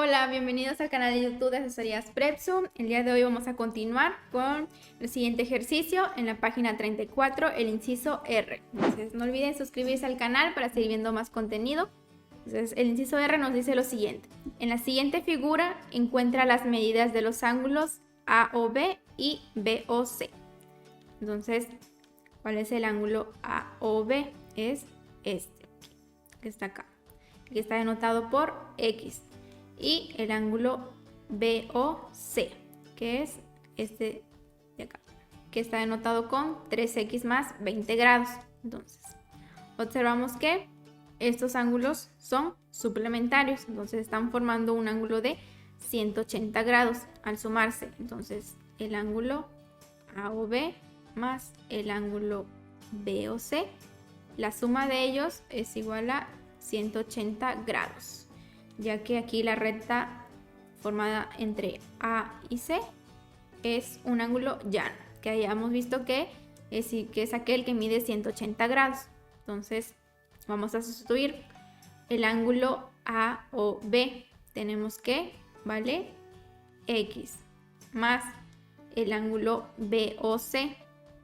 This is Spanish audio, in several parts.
Hola, bienvenidos al canal de YouTube de Asesorías Prepsu. El día de hoy vamos a continuar con el siguiente ejercicio en la página 34, el inciso R. Entonces no olviden suscribirse al canal para seguir viendo más contenido. Entonces el inciso R nos dice lo siguiente. En la siguiente figura encuentra las medidas de los ángulos AOB y BOC. Entonces, ¿cuál es el ángulo AOB? Es este, que está acá, que está denotado por X. Y el ángulo BOC, que es este de acá, que está denotado con 3x más 20 grados. Entonces, observamos que estos ángulos son suplementarios, entonces están formando un ángulo de 180 grados al sumarse. Entonces, el ángulo AOB más el ángulo BOC, la suma de ellos es igual a 180 grados. Ya que aquí la recta formada entre A y C es un ángulo llano, que hayamos visto que es aquel que mide 180 grados. Entonces vamos a sustituir el ángulo AOB. Tenemos que vale X más el ángulo BOC,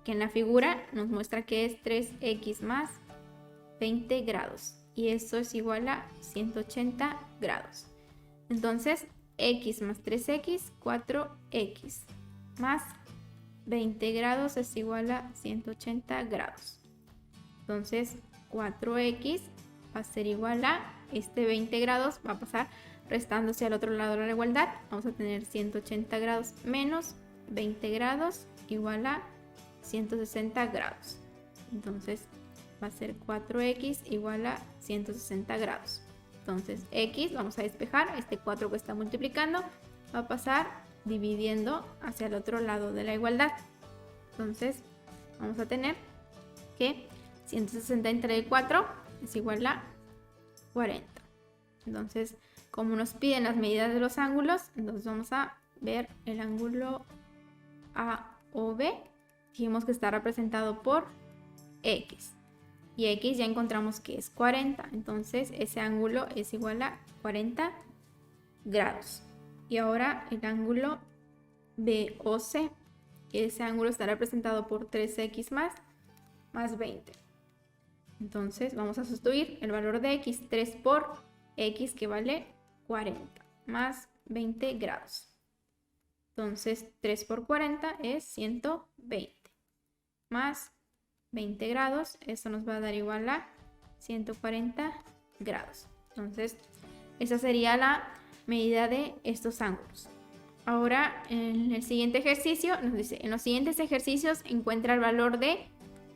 que en la figura nos muestra que es 3x más 20 grados. Y eso es igual a 180 grados. Entonces, x más 3x, 4x más 20 grados es igual a 180 grados. Entonces, 4x va a ser igual a este 20 grados, va a pasar restándose al otro lado de la igualdad. Vamos a tener 180 grados menos 20 grados igual a 160 grados. Entonces, va a ser 4x igual a 160 grados. Entonces x, vamos a despejar, este 4 que está multiplicando va a pasar dividiendo hacia el otro lado de la igualdad. Entonces vamos a tener que 160 entre 4 es igual a 40. Entonces, como nos piden las medidas de los ángulos, entonces vamos a ver el ángulo AOB. Dijimos que está representado por x. Y x ya encontramos que es 40, entonces ese ángulo es igual a 40 grados. Y ahora el ángulo BOC, ese ángulo está representado por 3x más 20. Entonces vamos a sustituir el valor de x, 3 por x, que vale 40, más 20 grados. Entonces 3 por 40 es 120, más 20 grados, eso nos va a dar igual a 140 grados. Entonces, esa sería la medida de estos ángulos. Ahora, en el siguiente ejercicio, nos dice, en los siguientes ejercicios encuentra el valor de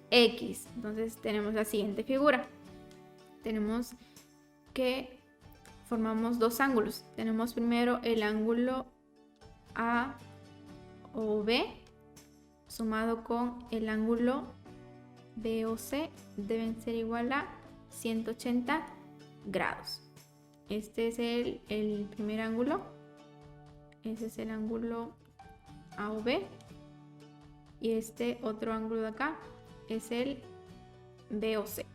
X. Entonces, tenemos la siguiente figura. Tenemos que formamos dos ángulos. Tenemos primero el ángulo AOB sumado con el ángulo BOC, deben ser igual a 180 grados. Este es el primer ángulo. Ese es el ángulo AOB. Y este otro ángulo de acá es el BOC.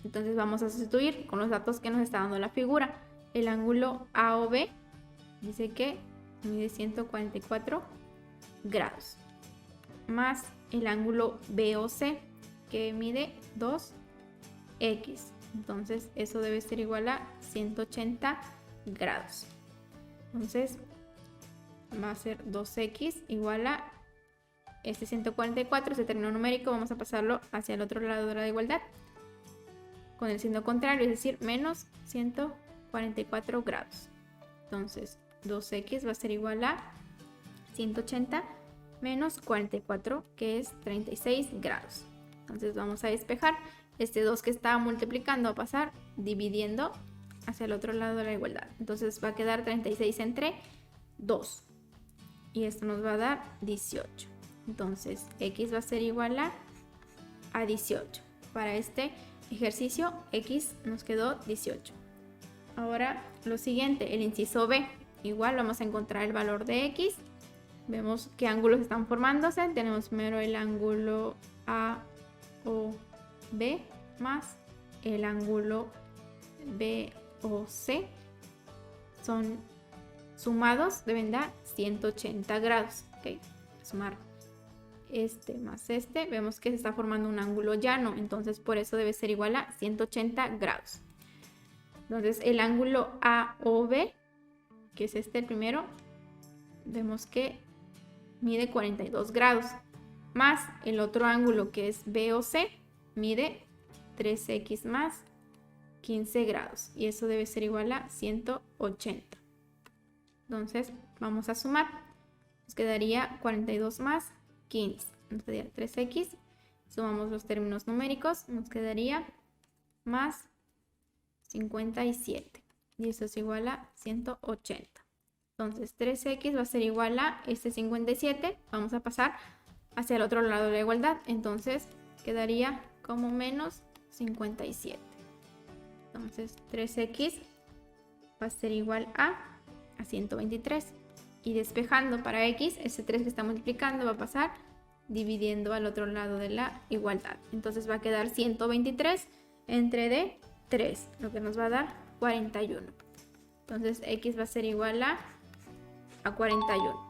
Entonces vamos a sustituir con los datos que nos está dando la figura. El ángulo AOB dice que mide 144 grados. Más el ángulo BOC, que mide 2x. Entonces eso debe ser igual a 180 grados. Entonces va a ser 2x igual a este 144, ese término numérico vamos a pasarlo hacia el otro lado de la igualdad con el signo contrario, es decir, menos 144 grados. Entonces 2x va a ser igual a 180 menos 44, que es 36 grados. Entonces vamos a despejar. Este 2 que está multiplicando va a pasar dividiendo hacia el otro lado de la igualdad. Entonces va a quedar 36 entre 2. Y esto nos va a dar 18. Entonces x va a ser igual a 18. Para este ejercicio x nos quedó 18. Ahora lo siguiente, el inciso B. Igual vamos a encontrar el valor de x. Vemos qué ángulos están formándose. Tenemos primero el ángulo AOB más el ángulo BOC. Son sumados deben dar 180 grados. ¿Ok? Sumar este más este, vemos que se está formando un ángulo llano, entonces por eso debe ser igual a 180 grados. Entonces el ángulo AOB, que es este el primero, vemos que mide 42 grados, más el otro ángulo que es BOC, mide 3x más 15 grados, y eso debe ser igual a 180. Entonces vamos a sumar, nos quedaría 42 más 15, nos quedaría 3x, sumamos los términos numéricos, nos quedaría más 57, y eso es igual a 180. Entonces 3x va a ser igual a este 57, vamos a pasar hacia el otro lado de la igualdad, entonces quedaría como menos 57. Entonces 3x va a ser igual a 123. Y despejando para x, ese 3 que está multiplicando va a pasar dividiendo al otro lado de la igualdad. Entonces va a quedar 123 entre d 3, lo que nos va a dar 41. Entonces x va a ser igual a 41.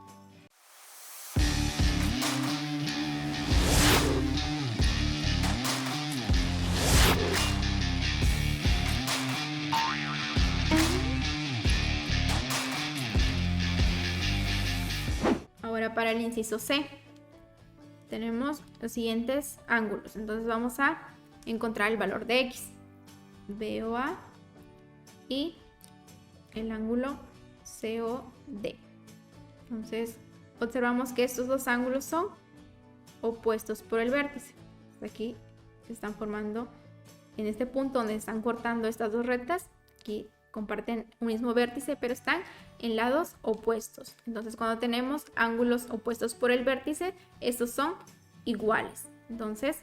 Ahora para el inciso C tenemos los siguientes ángulos. Entonces vamos a encontrar el valor de x, BOA, y el ángulo COD. Entonces observamos que estos dos ángulos son opuestos por el vértice. Aquí se están formando en este punto donde están cortando estas dos rectas. Aquí comparten un mismo vértice, pero están en lados opuestos. Entonces cuando tenemos ángulos opuestos por el vértice, estos son iguales. Entonces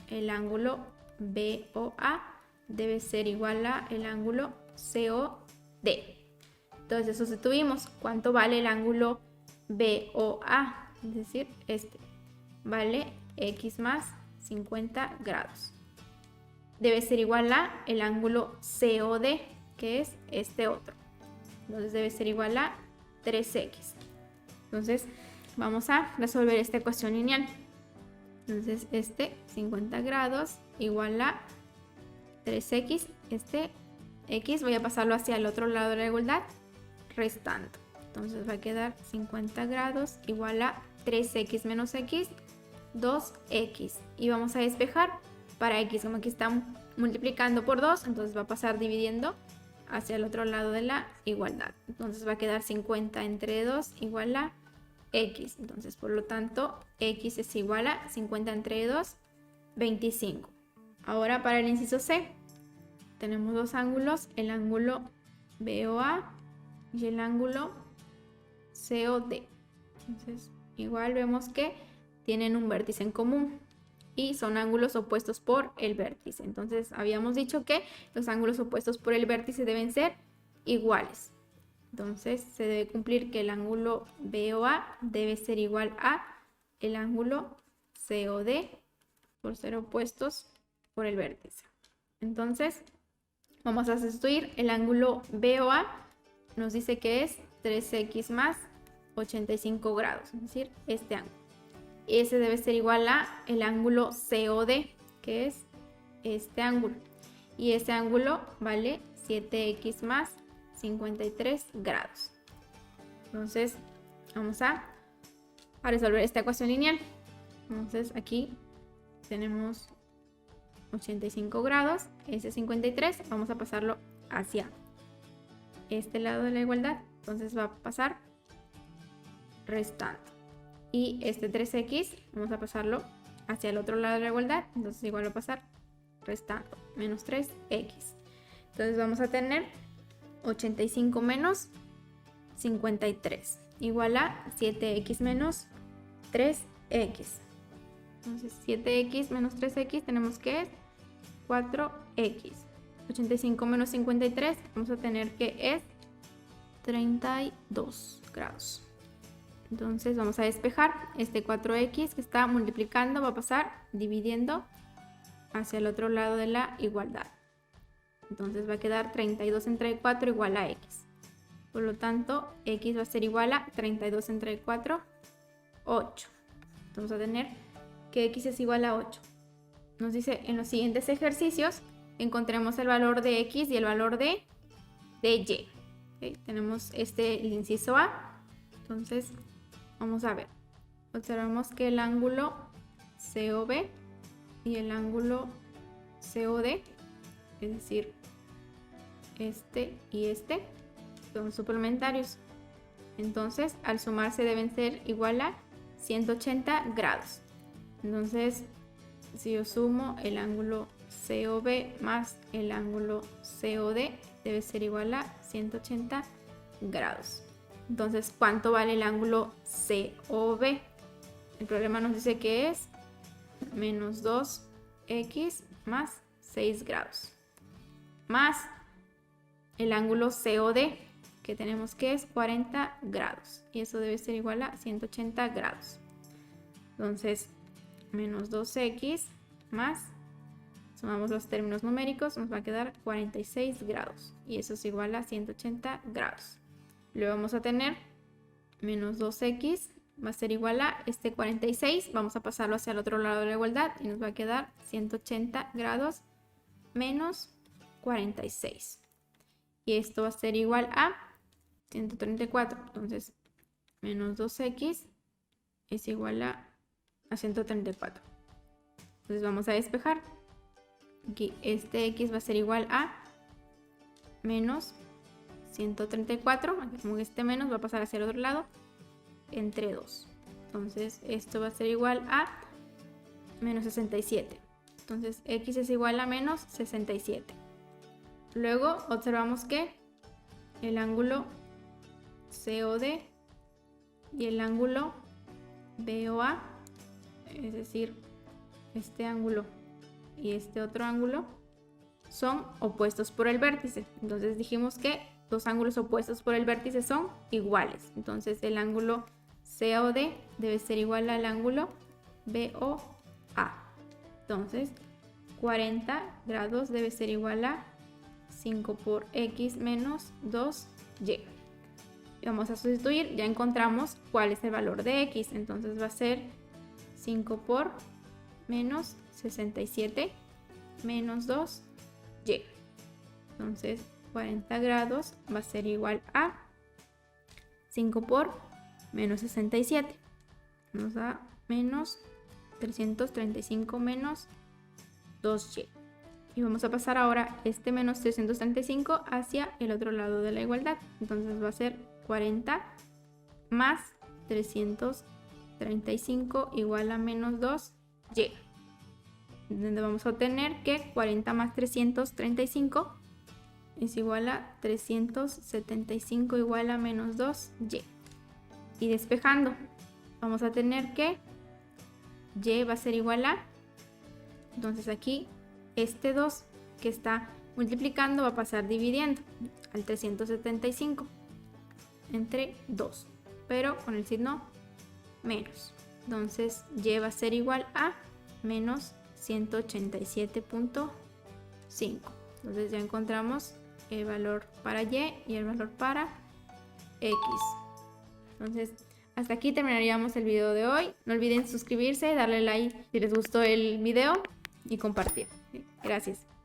el ángulo BOA debe ser igual a el ángulo COD. Entonces sustituimos. ¿Cuánto vale el ángulo BOA? Es decir, este vale x más 50 grados. Debe ser igual a el ángulo COD, que es este otro. Entonces debe ser igual a 3x. Entonces vamos a resolver esta ecuación lineal. Entonces este 50 grados igual a 3x. Este x voy a pasarlo hacia el otro lado de la igualdad, restando. Entonces va a quedar 50 grados igual a 3x menos x, 2x. Y vamos a despejar para x, como aquí está multiplicando por 2, entonces va a pasar dividiendo hacia el otro lado de la igualdad. Entonces va a quedar 50 entre 2 igual a x. Entonces por lo tanto x es igual a 50 entre 2, 25. Ahora para el inciso C tenemos dos ángulos, el ángulo BOA y el ángulo COD. Entonces igual vemos que tienen un vértice en común y son ángulos opuestos por el vértice. Entonces habíamos dicho que los ángulos opuestos por el vértice deben ser iguales. Entonces se debe cumplir que el ángulo BOA debe ser igual a el ángulo COD por ser opuestos por el vértice. Entonces vamos a sustituir el ángulo BOA, nos dice que es 3x más 85 grados, es decir, este ángulo. Ese debe ser igual a el ángulo COD, que es este ángulo. Y este ángulo vale 7x más 53 grados. Entonces vamos a resolver esta ecuación lineal. Entonces aquí tenemos 85 grados, ese 53, vamos a pasarlo hacia este lado de la igualdad. Entonces va a pasar restando. Y este 3x vamos a pasarlo hacia el otro lado de la igualdad, entonces igual va a pasar restando, menos 3x. Entonces vamos a tener 85 menos 53 igual a 7x menos 3x. Entonces 7x menos 3x tenemos que es 4x. 85 menos 53 vamos a tener que es 32 grados. Entonces vamos a despejar. Este 4x que está multiplicando va a pasar dividiendo hacia el otro lado de la igualdad. Entonces va a quedar 32 entre 4 igual a x. Por lo tanto, x va a ser igual a 32 entre 4, 8. Vamos a tener que x es igual a 8. Nos dice en los siguientes ejercicios encontremos el valor de x y el valor de y. ¿Okay? Tenemos el inciso A. Entonces, vamos a ver. Observamos que el ángulo COB y el ángulo COD, es decir, este y este, son suplementarios. Entonces, al sumarse deben ser igual a 180 grados. Entonces, si yo sumo el ángulo COB más el ángulo COD, debe ser igual a 180 grados. Entonces, ¿cuánto vale el ángulo COB? El problema nos dice que es menos 2x más 6 grados. Más el ángulo COD, que tenemos que es 40 grados. Y eso debe ser igual a 180 grados. Entonces, menos 2x más, sumamos los términos numéricos, nos va a quedar 46 grados. Y eso es igual a 180 grados. Luego vamos a tener menos 2x, va a ser igual a 46. Vamos a pasarlo hacia el otro lado de la igualdad y nos va a quedar 180 grados menos 46. Y esto va a ser igual a 134. Entonces, menos 2x es igual a 134. Entonces vamos a despejar. Aquí este x va a ser igual a menos 134. Aquí como que este menos va a pasar hacia el otro lado entre 2. Entonces esto va a ser igual a menos 67. Entonces x es igual a menos 67. Luego observamos que el ángulo COD y el ángulo BOA, es decir, este ángulo y este otro ángulo, son opuestos por el vértice. Entonces dijimos que dos ángulos opuestos por el vértice son iguales. Entonces el ángulo COD debe ser igual al ángulo BOA. Entonces 40 grados debe ser igual a 5 por x menos 2y. Y vamos a sustituir, ya encontramos cuál es el valor de x. Entonces va a ser 5 por menos 67 menos 2y. Entonces 40 grados va a ser igual a 5 por menos 67. Nos da menos 335 menos 2y. Y vamos a pasar ahora este menos 335 hacia el otro lado de la igualdad. Entonces va a ser 40 más 335 igual a menos 2y. Donde vamos a obtener que 40 más 335 es igual a 375 igual a menos 2y. Y despejando, vamos a tener que y va a ser igual a, entonces aquí este 2 que está multiplicando va a pasar dividiendo al 375 entre 2, pero con el signo menos. Entonces y va a ser igual a menos 187.5. Entonces ya encontramos el valor para y el valor para x. Entonces hasta aquí terminaríamos el video de hoy. No olviden suscribirse, darle like si les gustó el video y compartir. Gracias.